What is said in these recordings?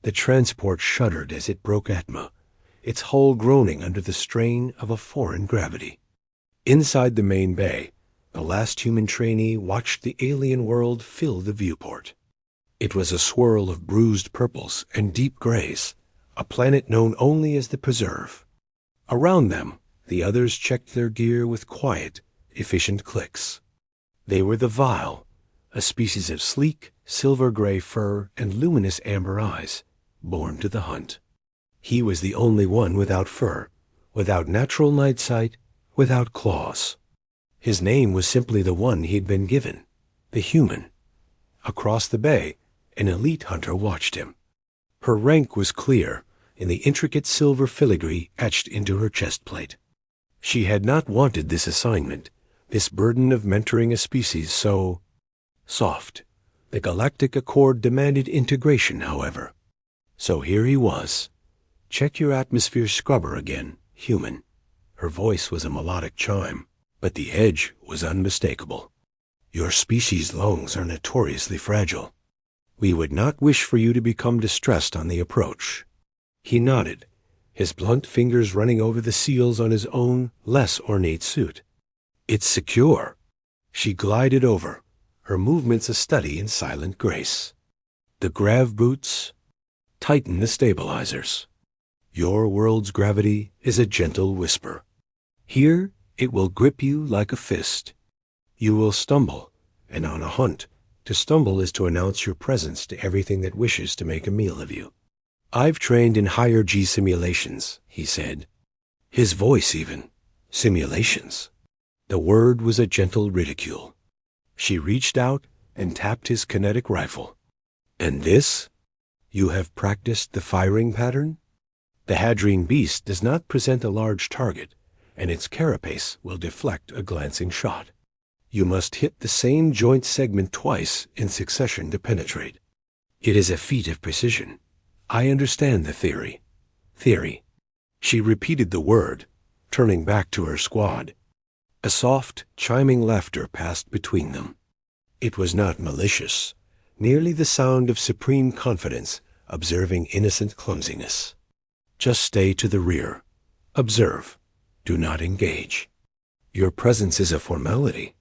The transport shuddered as it broke atma, its hull groaning under the strain of a foreign gravity. Inside the main bay, the last human trainee watched the alien world fill the viewport. It was a swirl of bruised purples and deep grays, a planet known only as the Preserve. Around them, the others checked their gear with quiet, efficient clicks. They were the Vile, a species of sleek, silver-gray fur and luminous amber eyes, born to the hunt. He was the only one without fur, without natural night sight, without claws. His name was simply the one he'd been given, the human. Across the bay, an elite hunter watched him. Her rank was clear, in the intricate silver filigree etched into her chest plate. She had not wanted this assignment, this burden of mentoring a species so soft. The Galactic Accord demanded integration, however. So here he was. Check your atmosphere scrubber again, human. Her voice was a melodic chime, but the edge was unmistakable. Your species' lungs are notoriously fragile. We would not wish for you to become distressed on the approach. He nodded, his blunt fingers running over the seals on his own, less ornate suit. It's secure. She glided over, her movements a study in silent grace. The grav boots, tighten the stabilizers. Your world's gravity is a gentle whisper. Here, it will grip you like a fist. You will stumble, and on a hunt, to stumble is to announce your presence to everything that wishes to make a meal of you. I've trained in higher G simulations, he said. His voice even. Simulations. The word was a gentle ridicule. She reached out and tapped his kinetic rifle. And this? You have practiced the firing pattern? The hadrine beast does not present a large target, and its carapace will deflect a glancing shot. You must hit the same joint segment twice in succession to penetrate. It is a feat of precision. I understand the theory. Theory. She repeated the word, turning back to her squad. A soft, chiming laughter passed between them. It was not malicious, merely the sound of supreme confidence observing innocent clumsiness. Just stay to the rear. Observe. Do not engage. Your presence is a formality.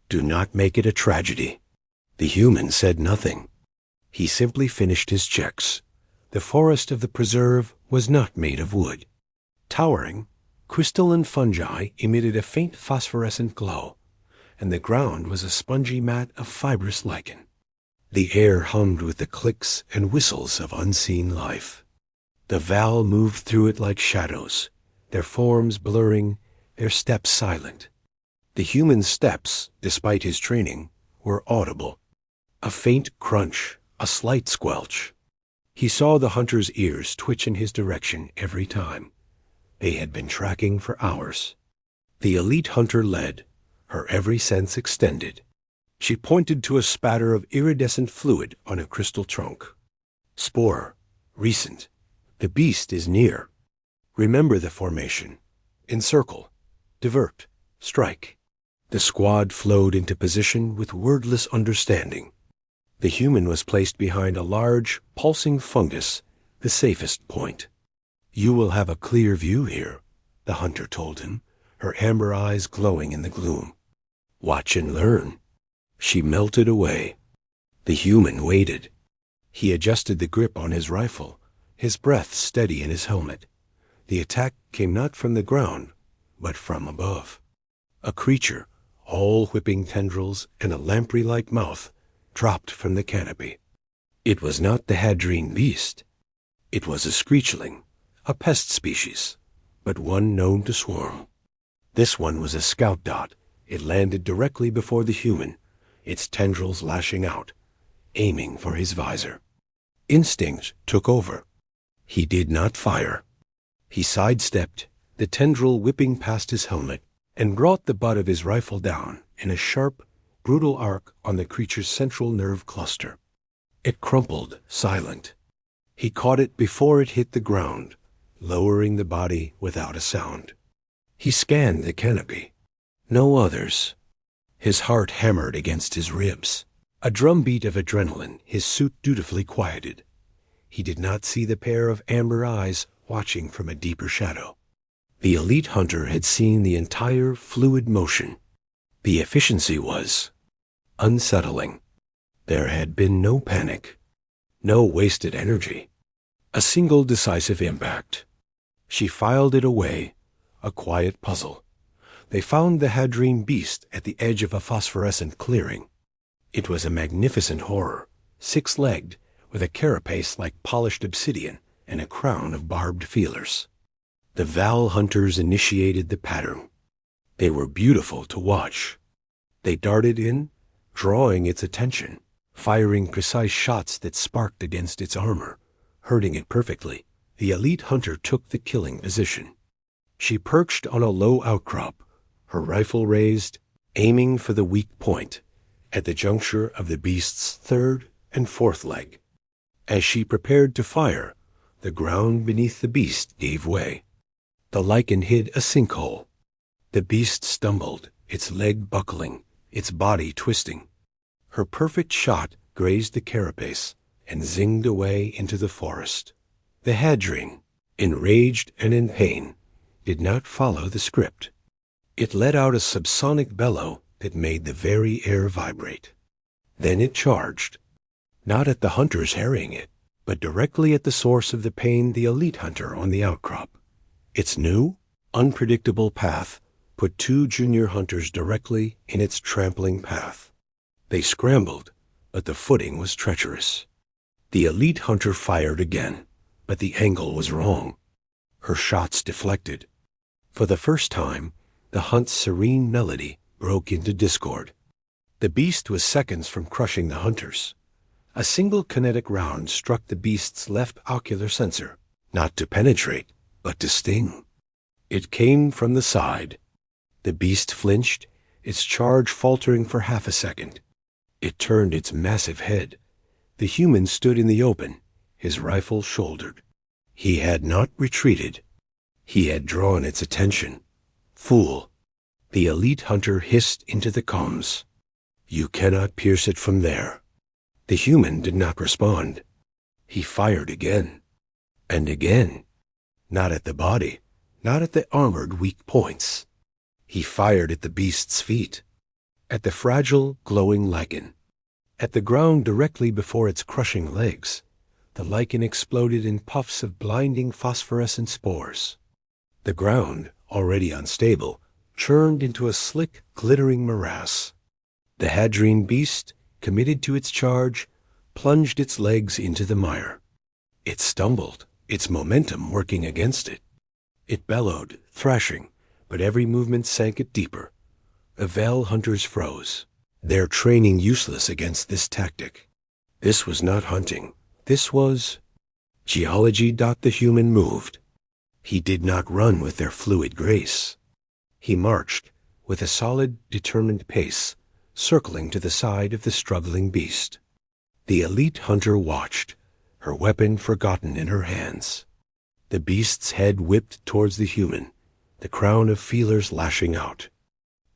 Do not make it a tragedy. The human said nothing. He simply finished his checks. The forest of the Preserve was not made of wood. Towering, crystalline fungi emitted a faint phosphorescent glow, and the ground was a spongy mat of fibrous lichen. The air hummed with the clicks and whistles of unseen life. The Val moved through it like shadows, their forms blurring, their steps silent. The human steps, despite his training, were audible. A faint crunch, a slight squelch. He saw the hunter's ears twitch in his direction every time. They had been tracking for hours. The elite hunter led, her every sense extended. She pointed to a spatter of iridescent fluid on a crystal trunk. Spore, recent. The beast is near. Remember the formation. Encircle, divert, strike. The squad flowed into position with wordless understanding. The human was placed behind a large, pulsing fungus, the safest point. You will have a clear view here, the hunter told him, her amber eyes glowing in the gloom. Watch and learn. She melted away. The human waited. He adjusted the grip on his rifle, his breath steady in his helmet. The attack came not from the ground, but from above. A creature, all whipping tendrils and a lamprey-like mouth, dropped from the canopy. It was not the hadrine beast. It was a screechling, a pest species, but one known to swarm. This one was a scout dot. It landed directly before the human, its tendrils lashing out, aiming for his visor. Instinct took over. He did not fire. He sidestepped, the tendril whipping past his helmet, and brought the butt of his rifle down in a sharp, brutal arc on the creature's central nerve cluster. It crumpled, silent. He caught it before it hit the ground, lowering the body without a sound. He scanned the canopy. No others. His heart hammered against his ribs. A drumbeat of adrenaline his suit dutifully quieted. He did not see the pair of amber eyes watching from a deeper shadow. The elite hunter had seen the entire fluid motion. The efficiency was unsettling. There had been no panic, no wasted energy. A single decisive impact. She filed it away, a quiet puzzle. They found the hadrine beast at the edge of a phosphorescent clearing. It was a magnificent horror, six-legged, with a carapace like polished obsidian and a crown of barbed feelers. The Val hunters initiated the pattern. They were beautiful to watch. They darted in, drawing its attention, firing precise shots that sparked against its armor, hurting it perfectly. The elite hunter took the killing position. She perched on a low outcrop, her rifle raised, aiming for the weak point, at the juncture of the beast's third and fourth leg. As she prepared to fire, the ground beneath the beast gave way. The lichen hid a sinkhole. The beast stumbled, its leg buckling, its body twisting. Her perfect shot grazed the carapace and zinged away into the forest. The hadrine, enraged and in pain, did not follow the script. It let out a subsonic bellow that made the very air vibrate. Then it charged, not at the hunters harrying it, but directly at the source of the pain, the elite hunter on the outcrop. Its new, unpredictable path put two junior hunters directly in its trampling path. They scrambled, but the footing was treacherous. The elite hunter fired again, but the angle was wrong. Her shots deflected. For the first time, the hunt's serene melody broke into discord. The beast was seconds from crushing the hunters. A single kinetic round struck the beast's left ocular sensor, not to penetrate, but to sting. It came from the side. The beast flinched, its charge faltering for half a second. It turned its massive head. The human stood in the open, his rifle shouldered. He had not retreated. He had drawn its attention. Fool! The elite hunter hissed into the comms. You cannot pierce it from there. The human did not respond. He fired again. And again. Not at the body, not at the armored weak points. He fired at the beast's feet, at the fragile, glowing lichen, at the ground directly before its crushing legs. The lichen exploded in puffs of blinding phosphorescent spores. The ground, already unstable, churned into a slick, glittering morass. The hadrine beast, committed to its charge, plunged its legs into the mire. It stumbled, its momentum working against it. It bellowed, thrashing, but every movement sank it deeper. The Val hunters froze, their training useless against this tactic. This was not hunting. This was geology. The human moved. He did not run with their fluid grace. He marched, with a solid, determined pace, circling to the side of the struggling beast. The elite hunter watched, her weapon forgotten in her hands. The beast's head whipped towards the human, the crown of feelers lashing out.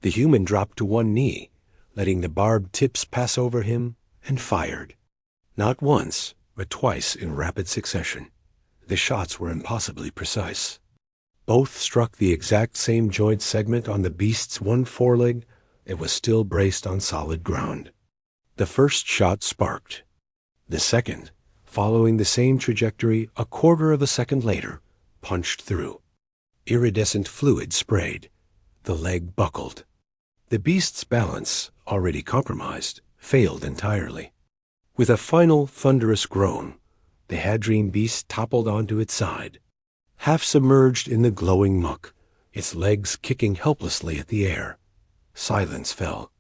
The human dropped to one knee, letting the barbed tips pass over him, and fired. Not once, but twice in rapid succession. The shots were impossibly precise. Both struck the exact same joint segment on the beast's one foreleg that was still braced on solid ground. The first shot sparked. The second, following the same trajectory a quarter of a second later, punched through. Iridescent fluid sprayed. The leg buckled. The beast's balance, already compromised, failed entirely. With a final thunderous groan, the hadrine beast toppled onto its side, half submerged in the glowing muck, its legs kicking helplessly at the air. Silence fell,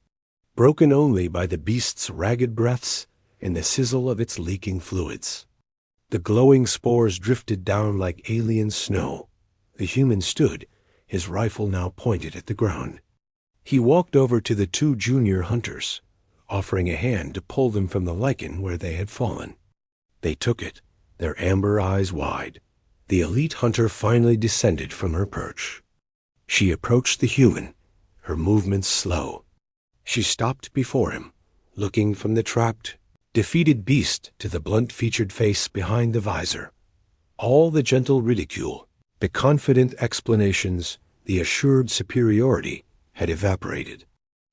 broken only by the beast's ragged breaths and the sizzle of its leaking fluids. The glowing spores drifted down like alien snow. The human stood, his rifle now pointed at the ground. He walked over to the two junior hunters, offering a hand to pull them from the lichen where they had fallen. They took it, their amber eyes wide. The elite hunter finally descended from her perch. She approached the human, her movements slow. She stopped before him, looking from the trapped defeated beast to the blunt-featured face behind the visor. All the gentle ridicule, the confident explanations, the assured superiority had evaporated.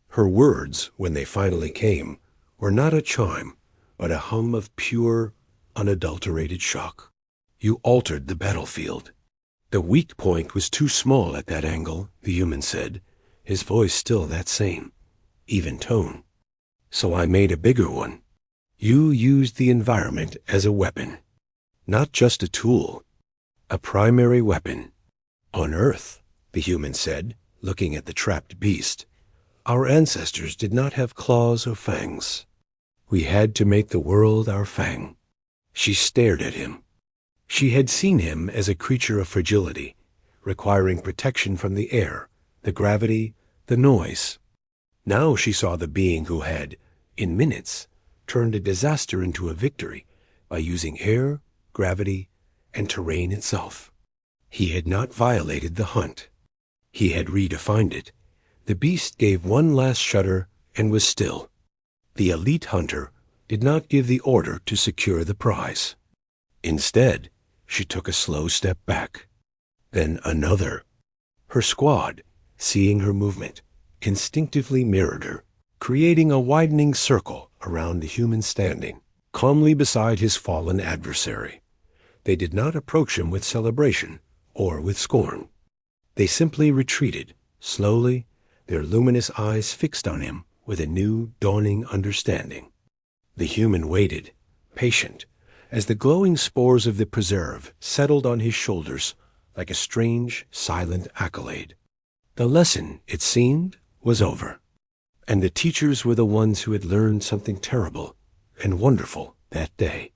Her words, when they finally came, were not a chime, but a hum of pure, unadulterated shock. You altered the battlefield. The weak point was too small at that angle, the human said, his voice still that same, even tone. So I made a bigger one. You used the environment as a weapon. Not just a tool, a primary weapon. On Earth, the human said, looking at the trapped beast, our ancestors did not have claws or fangs. We had to make the world our fang. She stared at him. She had seen him as a creature of fragility, requiring protection from the air, the gravity, the noise. Now she saw the being who had, in minutes, turned a disaster into a victory by using air, gravity, and terrain itself. He had not violated the hunt. He had redefined it. The beast gave one last shudder and was still. The elite hunter did not give the order to secure the prize. Instead, she took a slow step back. Then another. Her squad, seeing her movement, instinctively mirrored her, creating a widening circle around the human standing, calmly beside his fallen adversary. They did not approach him with celebration or with scorn. They simply retreated, slowly, their luminous eyes fixed on him with a new, dawning understanding. The human waited, patient, as the glowing spores of the preserve settled on his shoulders like a strange, silent accolade. The lesson, it seemed, was over, and the teachers were the ones who had learned something terrible and wonderful that day.